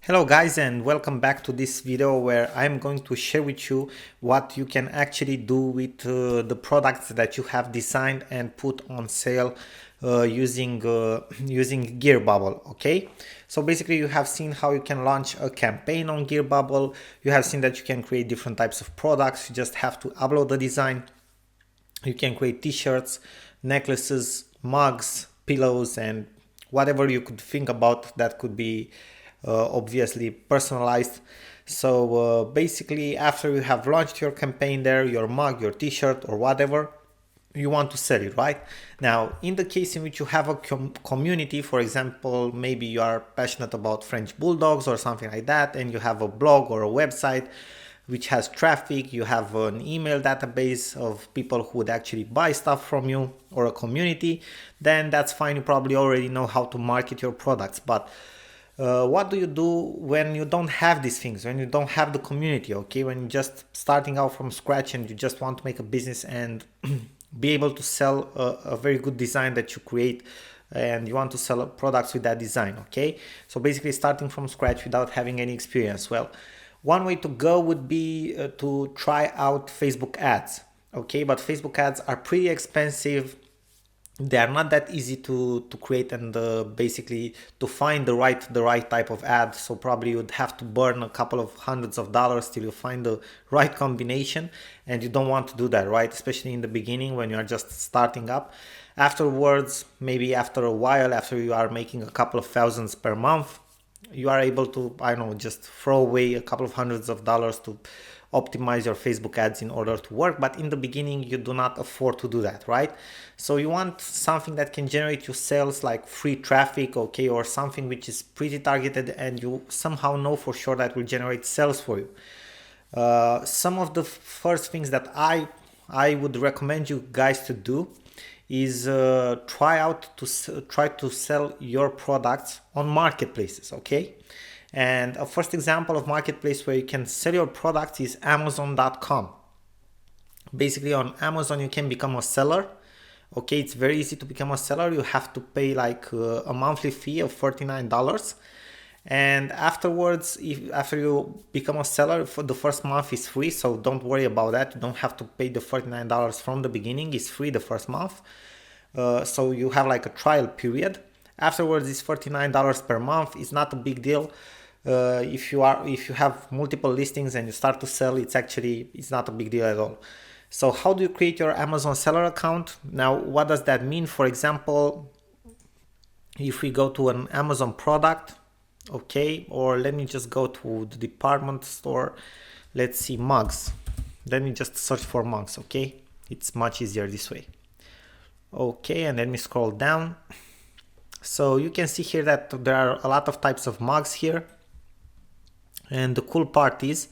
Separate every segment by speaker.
Speaker 1: Hello guys, and welcome back to this video where I'm going to share with you what you can actually do with the products that you have designed and put on sale using Gearbubble. Okay, so basically you have seen how you can launch a campaign on Gearbubble. You have seen that you can create different types of products. You just have to upload the design. You can create t-shirts, necklaces, mugs, pillows, and whatever you could think about that could be obviously personalized. So basically, after you have launched your campaign there, your mug, your t-shirt, or whatever, you want to sell it, right? Now, in the case in which you have a community, for example, maybe you are passionate about French bulldogs or something like that, and you have a blog or a website which has traffic, you have an email database of people who would actually buy stuff from you, or a community, then that's fine. You probably already know how to market your products. But what do you do when you don't have these things, when you don't have the community? Okay, when you're just starting out from scratch and you just want to make a business and be able to sell a very good design that you create, and you want to sell products with that design. Okay, so basically starting from scratch without having any experience. Well, one way to go would be to try out Facebook ads. Okay, but Facebook ads are pretty expensive. They are not that easy to create, and basically to find the right type of ad. So probably you'd have to burn a couple of hundreds of dollars till you find the right combination, and you don't want to do that, right? Especially in the beginning when you are just starting up. Afterwards, maybe after a while, after you are making a couple of thousands per month, you are able to, I don't know, just throw away a couple of hundreds of dollars to optimize your Facebook ads in order to work. But in the beginning, you do not afford to do that, right? So you want something that can generate you sales, like free traffic, okay, or something which is pretty targeted and you somehow know for sure that will generate sales for you. Some of the first things that I would recommend you guys to do is try to sell your products on marketplaces. Okay, and a first example of marketplace where you can sell your products is Amazon.com. Basically, on Amazon you can become a seller. Okay, it's very easy to become a seller. You have to pay like a monthly fee of $49, and afterwards, after you become a seller, for the first month is free, so don't worry about that. You don't have to pay the $49 from the beginning. It's free the first month. So you have like a trial period. Afterwards, it's $49 per month. It's not a big deal. If you have multiple listings and you start to sell, it's not a big deal at all. So how do you create your Amazon seller account? Now, what does that mean? For example, if we go to an Amazon product, okay, or let me just go to the department store. Let's see, mugs. Let me just search for mugs. Okay, it's much easier this way. Okay, and let me scroll down. So you can see here that there are a lot of types of mugs here, and the cool part is,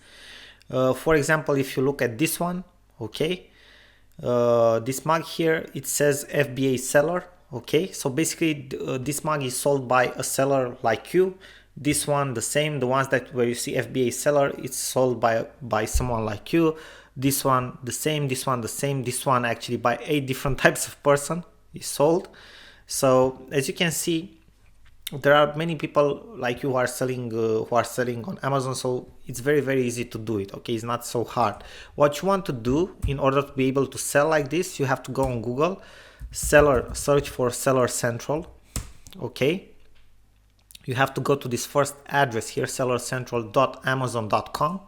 Speaker 1: for example, if you look at this one, okay, this mug here, it says FBA seller. Okay, so basically this mug is sold by a seller like you. This one the same, the ones that where you see FBA seller, it's sold by someone like you. This one the same, this one the same, this one actually by 8 different types of person is sold. So as you can see, there are many people like you who are selling on Amazon, so it's very easy to do it. Okay, it's not so hard. What you want to do in order to be able to sell like this, you have to go on Google, search for Seller Central. Okay, you have to go to this first address here, sellercentral.amazon.com.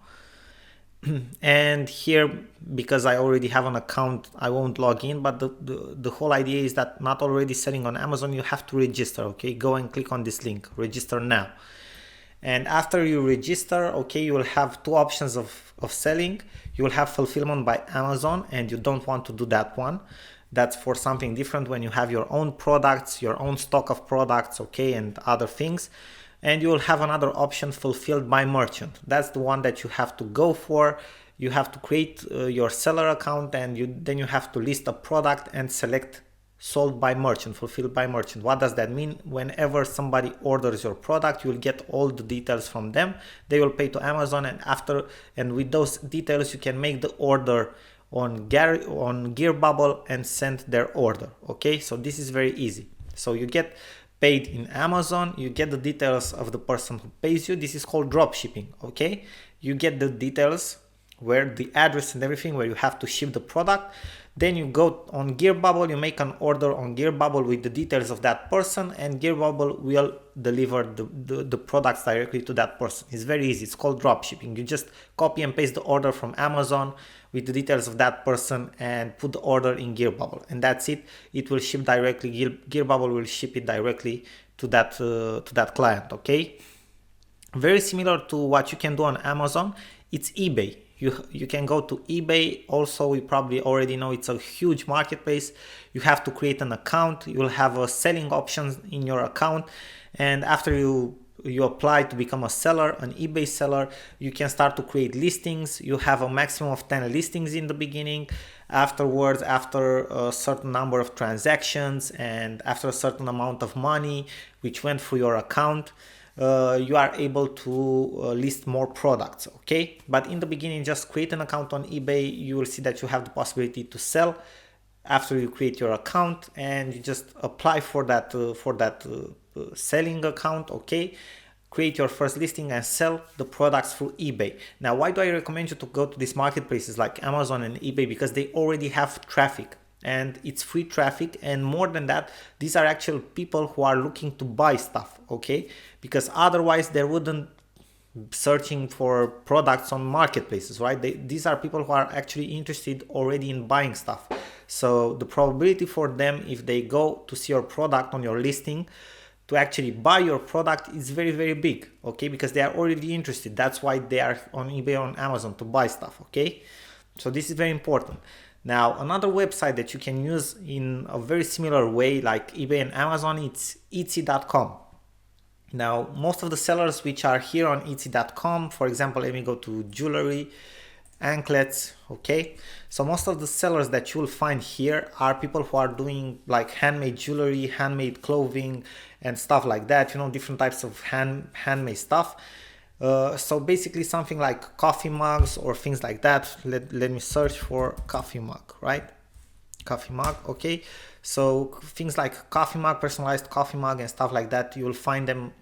Speaker 1: And here, because I already have an account, I won't log in, but the whole idea is that not already selling on Amazon, you have to register. Okay, go and click on this link, register now. And after you register, okay, you will have two options of selling. You will have fulfillment by Amazon, and you don't want to do that one. That's for something different when you have your own products, your own stock of products, okay, and other things. And you will have another option, fulfilled by merchant. That's the one that you have to go for. You have to create your seller account, and then you have to list a product and select sold by merchant, fulfilled by merchant. What does that mean? Whenever somebody orders your product, you will get all the details from them. They will pay to Amazon, and with those details you can make the order on Gearbubble and send their order. Okay, so this is very easy. So you get paid in Amazon, you get the details of the person who pays you. This is called drop shipping. Okay, you get the details, where the address and everything, where you have to ship the product. Then you go on Gearbubble, you make an order on Gearbubble with the details of that person, and Gearbubble will deliver the products directly to that person. It's very easy. It's called drop shipping. You just copy and paste the order from Amazon with the details of that person and put the order in Gearbubble, and that's it. It will ship directly. Gearbubble will ship it directly to that client. Okay, very similar to what you can do on Amazon. It's eBay. You can go to eBay. Also, you probably already know it's a huge marketplace. You have to create an account. You will have a selling options in your account, and after you apply to become a seller, an eBay seller, you can start to create listings. You have a maximum of 10 listings in the beginning. Afterwards, after a certain number of transactions and after a certain amount of money which went through your account, you are able to list more products. Okay, but in the beginning, just create an account on eBay. You will see that you have the possibility to sell after you create your account, and you just apply for that selling account. Okay, create your first listing and sell the products through eBay. Now, why do I recommend you to go to these marketplaces like Amazon and eBay? Because they already have traffic, and it's free traffic, and more than that, these are actual people who are looking to buy stuff. Okay, because otherwise they wouldn't searching for products on marketplaces, right? These are people who are actually interested already in buying stuff. So the probability for them, if they go to see your product on your listing, to actually buy your product is very, very big. Okay, because they are already interested. That's why they are on eBay or on Amazon to buy stuff. Okay, so this is very important. Now, another website that you can use in a very similar way like eBay and Amazon, it's Etsy.com. Now, most of the sellers which are here on Etsy.com, for example, let me go to jewelry, anklets. Okay, so most of the sellers that you will find here are people who are doing like handmade jewelry, handmade clothing and stuff like that, you know, different types of handmade stuff. So basically something like coffee mugs or things like that. Let me search for coffee mug, right? Coffee mug. Okay, so things like coffee mug, personalized coffee mug and stuff like that, you will find them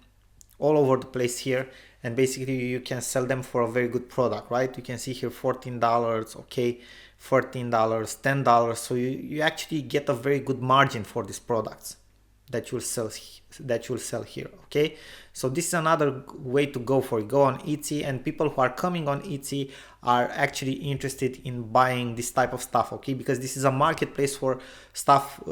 Speaker 1: all over the place here, and basically you can sell them for a very good product, right? You can see here $14, okay, $13, $10. So you actually get a very good margin for these products that you'll sell here. Okay, so this is another way to go for it. Go on Etsy, and people who are coming on Etsy are actually interested in buying this type of stuff. Okay, because this is a marketplace for stuff,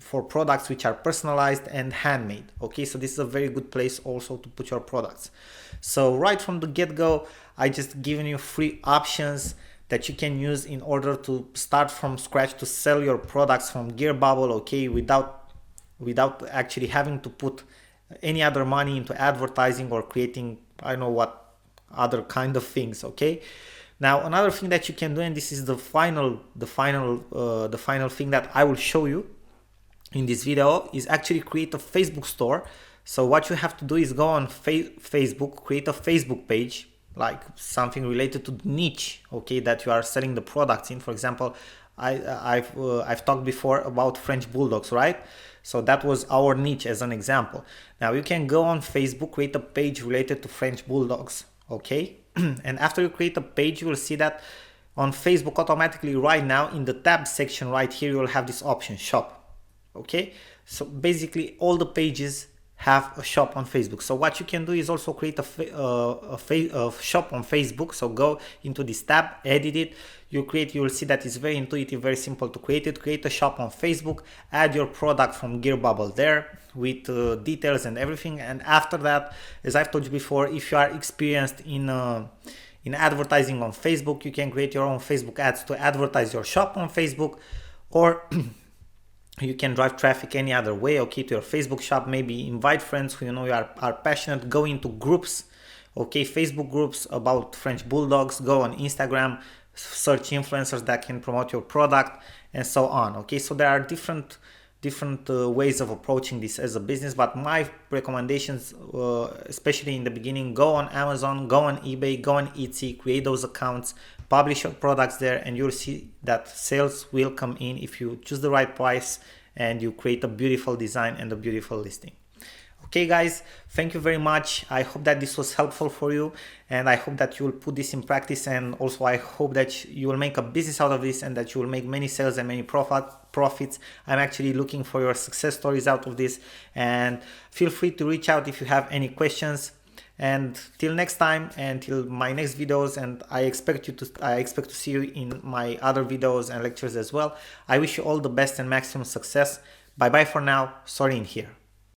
Speaker 1: for products which are personalized and handmade. Okay, so this is a very good place also to put your products. So right from the get-go, I just given you free options that you can use in order to start from scratch to sell your products from Gearbubble. Okay, without actually having to put any other money into advertising or creating, I don't know what other kind of things. Okay, now another thing that you can do, and this is the final thing that I will show you in this video, is actually create a Facebook store. So what you have to do is go on Facebook, create a Facebook page, like something related to the niche, okay, that you are selling the products in. For example, I've talked before about French bulldogs, right? So that was our niche as an example. Now you can go on Facebook, create a page related to French bulldogs, okay? And after you create a page, you will see that on Facebook automatically right now in the tab section right here, you will have this option, shop, okay? So basically all the pages have a shop on Facebook. So what you can do is also create a shop on Facebook. So go into this tab, edit it, you will see that it's very intuitive, very simple to create it. Create a shop on Facebook, add your product from Gearbubble there with details and everything. And after that, as I've told you before, if you are experienced in advertising on Facebook, you can create your own Facebook ads to advertise your shop on Facebook, or you can drive traffic any other way, okay, to your Facebook shop. Maybe invite friends who you know are passionate, go into groups, okay, Facebook groups about French bulldogs, go on Instagram, search influencers that can promote your product and so on. Okay, so there are different ways of approaching this as a business, but my recommendations, especially in the beginning, go on Amazon, go on eBay, go on Etsy, create those accounts, publish your products there, and you'll see that sales will come in if you choose the right price and you create a beautiful design and a beautiful listing. Okay guys, thank you very much. I hope that this was helpful for you, and I hope that you will put this in practice, and also I hope that you will make a business out of this and that you will make many sales and many profits. I'm actually looking for your success stories out of this, and feel free to reach out if you have any questions. And till next time, and till my next videos, and I expect to see you in my other videos and lectures as well. I wish you all the best and maximum success. Bye bye for now. Sorin here.